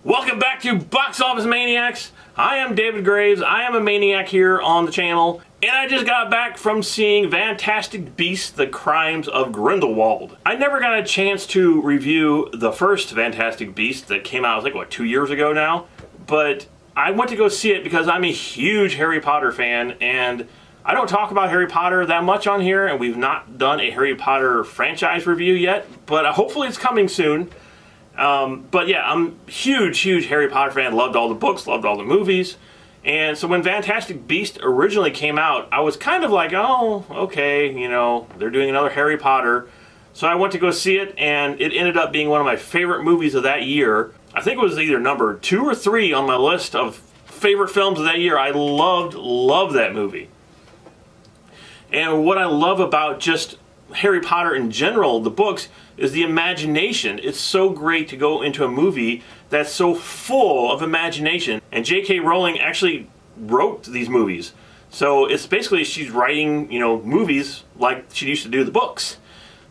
Welcome back to Box Office Maniacs. I am David Graves. I am a maniac here on the channel. And I just got back from seeing Fantastic Beasts: The Crimes of Grindelwald. I never got a chance to review the first Fantastic Beast that came out, I think, what, 2 years ago now? But I went to go see it because I'm a huge Harry Potter fan, and I don't talk about Harry Potter that much on here, and we've not done a Harry Potter franchise review yet, but hopefully it's coming soon. But yeah, I'm a huge Harry Potter fan, loved all the books, loved all the movies. And so when Fantastic Beasts originally came out, I was kind of like, oh, okay, you know, they're doing another Harry Potter. So I went to go see it, and it ended up being one of my favorite movies of that year. I think it was either number 2 or 3 on my list of favorite films of that year. I loved that movie. And what I love about just Harry Potter in general, the books, is the imagination. It's so great to go into a movie that's so full of imagination. And J.K. Rowling actually wrote these movies. So it's basically she's writing, you know, movies like she used to do the books.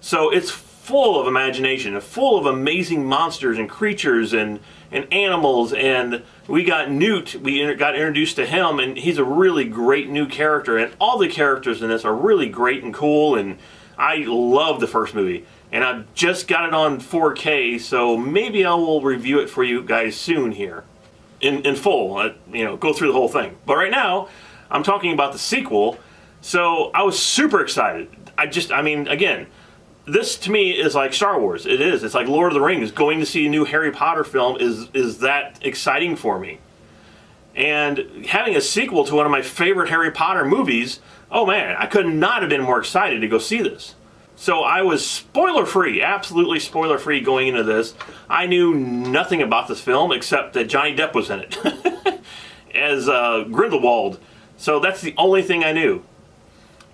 So it's full of imagination and full of amazing monsters and creatures and animals. And we got Newt, we got introduced to him, and he's a really great new character. And all the characters in this are really great and cool, and I love the first movie. And I've just got it on 4K, so maybe I will review it for you guys soon here. In full, you know, go through the whole thing. But right now, I'm talking about the sequel, so I was super excited. I mean, again, this to me is like Star Wars. It is. It's like Lord of the Rings. Going to see a new Harry Potter film is that exciting for me. And having a sequel to one of my favorite Harry Potter movies, oh man, I could not have been more excited to go see this. So I was spoiler-free, absolutely spoiler-free going into this. I knew nothing about this film except that Johnny Depp was in it as Grindelwald. So that's the only thing I knew.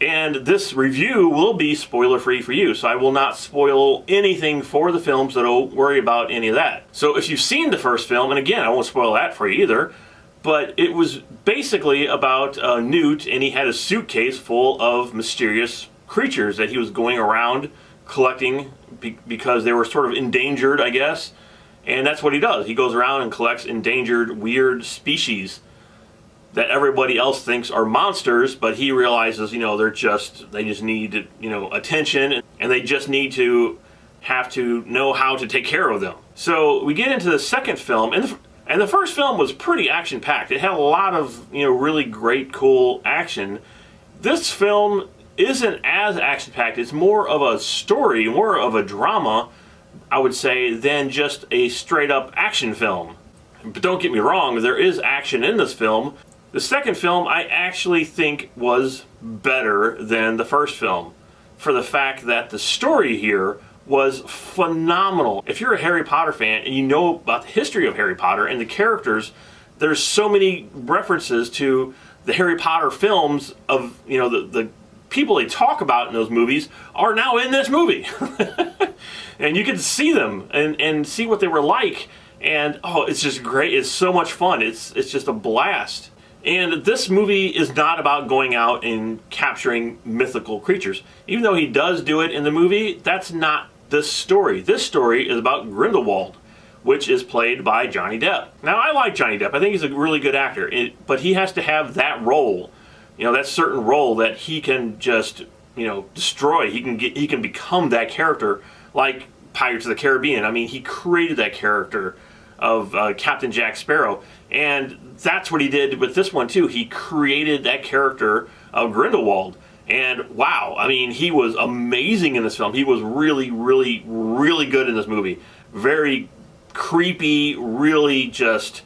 And this review will be spoiler-free for you, so I will not spoil anything for the film, so don't worry about any of that. So if you've seen the first film, and again, I won't spoil that for you either, but it was basically about Newt, and he had a suitcase full of mysterious creatures that he was going around collecting because they were sort of endangered, I guess. And that's what he does. He goes around and collects endangered, weird species that everybody else thinks are monsters, but he realizes, you know, they just need, you know, attention, and they just need to have to know how to take care of them. So we get into the second film, and the first film was pretty action-packed. It had a lot of, you know, really great, cool action. This film isn't as action-packed. It's more of a story, more of a drama, I would say, than just a straight-up action film. But don't get me wrong, there is action in this film. The second film I actually think was better than the first film, for the fact that the story here was phenomenal. If you're a Harry Potter fan and you know about the history of Harry Potter and the characters, there's so many references to the Harry Potter films of, you know, the people they talk about in those movies are now in this movie. And you can see them and see what they were like. And oh, it's just great. It's so much fun. It's just a blast. And this movie is not about going out and capturing mythical creatures. Even though he does do it in the movie, that's not this story. This story is about Grindelwald, which is played by Johnny Depp. Now, I like Johnny Depp. I think he's a really good actor. But he has to have that role, you know, that certain role that he can just, you know, destroy. He can become that character, like Pirates of the Caribbean. I mean, he created that character of Captain Jack Sparrow, and that's what he did with this one too. He created that character of Grindelwald, and wow, I mean, he was amazing in this film. He was really good in this movie. Very creepy, really just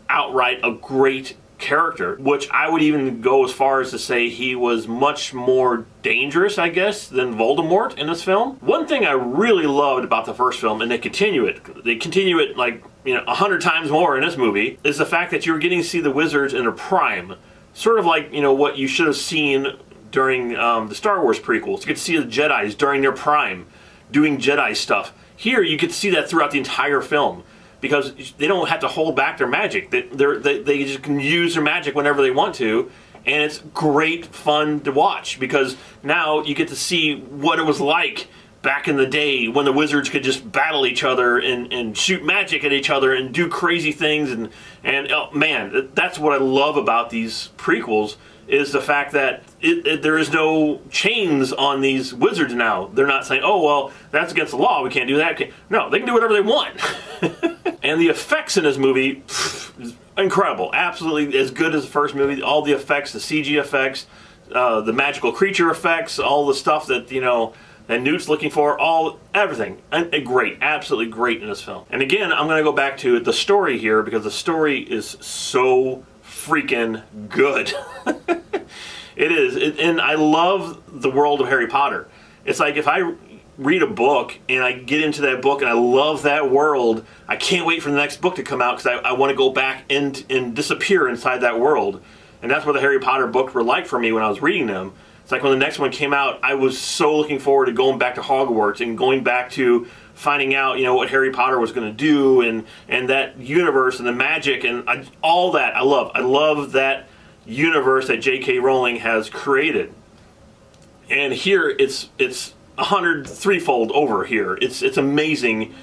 outright a great character, which I would even go as far as to say he was much more dangerous, I guess, than Voldemort in this film. One thing I really loved about the first film, and they continue it like, you know, 100 times more in this movie, is the fact that you're getting to see the wizards in their prime. Sort of like, you know, what you should have seen during the Star Wars prequels. You get to see the Jedis during their prime, doing Jedi stuff. Here, you get to see that throughout the entire film, because they don't have to hold back their magic. They just can use their magic whenever they want to, and it's great fun to watch, because now you get to see what it was like back in the day when the wizards could just battle each other and shoot magic at each other and do crazy things. And oh, man, that's what I love about these prequels, is the fact that there is no chains on these wizards now. They're not saying, oh, well, that's against the law, we can't do that. No, they can do whatever they want. And the effects in this movie, is incredible. Absolutely as good as the first movie. All the effects, the CG effects, the magical creature effects, all the stuff that, you know, that Newt's looking for, everything. And great, absolutely great in this film. And again, I'm going to go back to the story here, because the story is so freaking good. It is. And I love the world of Harry Potter. It's like if I read a book and I get into that book and I love that world, I can't wait for the next book to come out, because I want to go back and disappear inside that world. And that's what the Harry Potter books were like for me when I was reading them. It's like when the next one came out, I was so looking forward to going back to Hogwarts and going back to finding out, you know, what Harry Potter was going to do, and that universe and the magic and all that. I love that universe that J.K. Rowling has created. And here it's 103-fold over here. It's amazing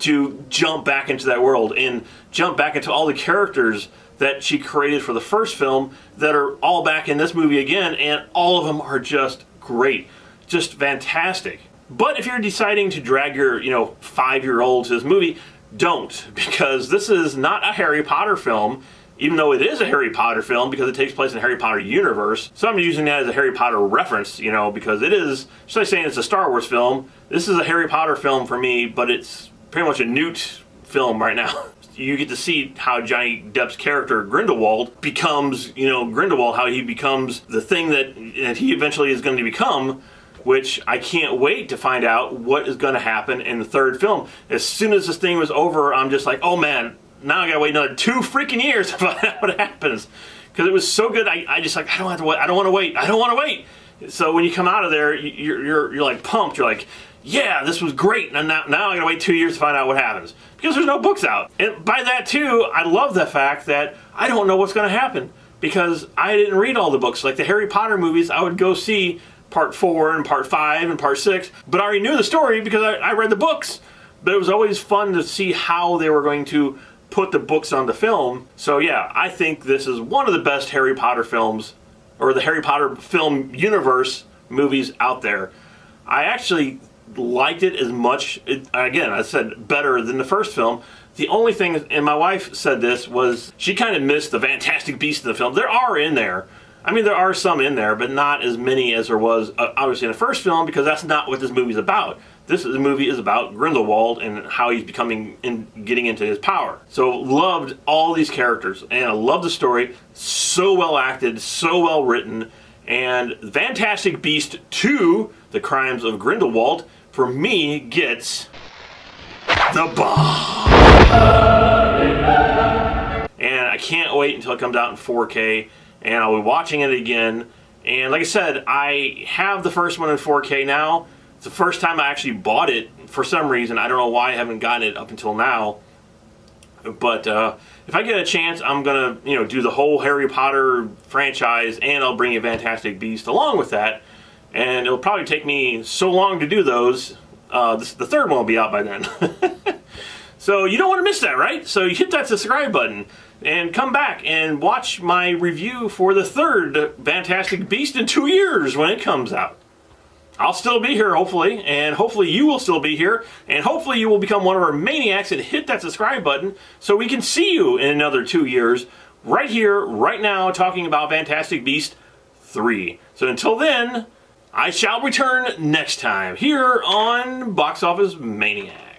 to jump back into that world and jump back into all the characters that she created for the first film that are all back in this movie again, and all of them are just great, just fantastic. But if you're deciding to drag your, you know, 5-year-old to this movie, don't, because this is not a Harry Potter film, even though it is a Harry Potter film because it takes place in the Harry Potter universe. So I'm using that as a Harry Potter reference, you know, because it is, just like saying it's a Star Wars film, this is a Harry Potter film for me, but it's pretty much a Newt film right now. You get to see how Johnny Depp's character Grindelwald becomes, you know, Grindelwald, how he becomes the thing that he eventually is going to become, which I can't wait to find out what is going to happen in the third film. As soon as this thing was over, I'm just like, oh man, now I gotta wait another 2 freaking years to find out what happens. Because it was so good, I just like, I don't have to wait, I don't want to wait, I don't want to wait. So when you come out of there, you're like pumped, you're like, yeah, this was great, and now I gotta wait 2 years to find out what happens. Because there's no books out. And by that too, I love the fact that I don't know what's gonna happen. Because I didn't read all the books. Like the Harry Potter movies, I would go see part 4 and part 5 and part 6, but I already knew the story because I read the books. But it was always fun to see how they were going to put the books on the film. So yeah, I think this is one of the best Harry Potter films, or the Harry Potter film universe movies out there. I actually liked it as much, again, I said better than the first film. The only thing, and my wife said this, was she kind of missed the Fantastic Beasts in the film. There are in there. I mean, there are some in there, but not as many as there was, obviously, in the first film, because that's not what this movie's about. This movie is about Grindelwald and how he's becoming and getting into his power. So loved all these characters, and I love the story. So well acted, so well written, and Fantastic Beast 2, The Crimes of Grindelwald, for me, gets the bomb. And I can't wait until it comes out in 4K, and I'll be watching it again. And like I said, I have the first one in 4K now. It's the first time I actually bought it for some reason. I don't know why I haven't gotten it up until now. But if I get a chance, I'm gonna, you know, do the whole Harry Potter franchise, and I'll bring a Fantastic Beast along with that. And it'll probably take me so long to do those. The third one will be out by then. So you don't want to miss that, right? So you hit that subscribe button and come back and watch my review for the third Fantastic Beast in 2 years when it comes out. I'll still be here, hopefully, and hopefully you will still be here, and hopefully you will become one of our maniacs and hit that subscribe button so we can see you in another 2 years right here, right now, talking about Fantastic Beast 3. So until then, I shall return next time here on Box Office Maniac.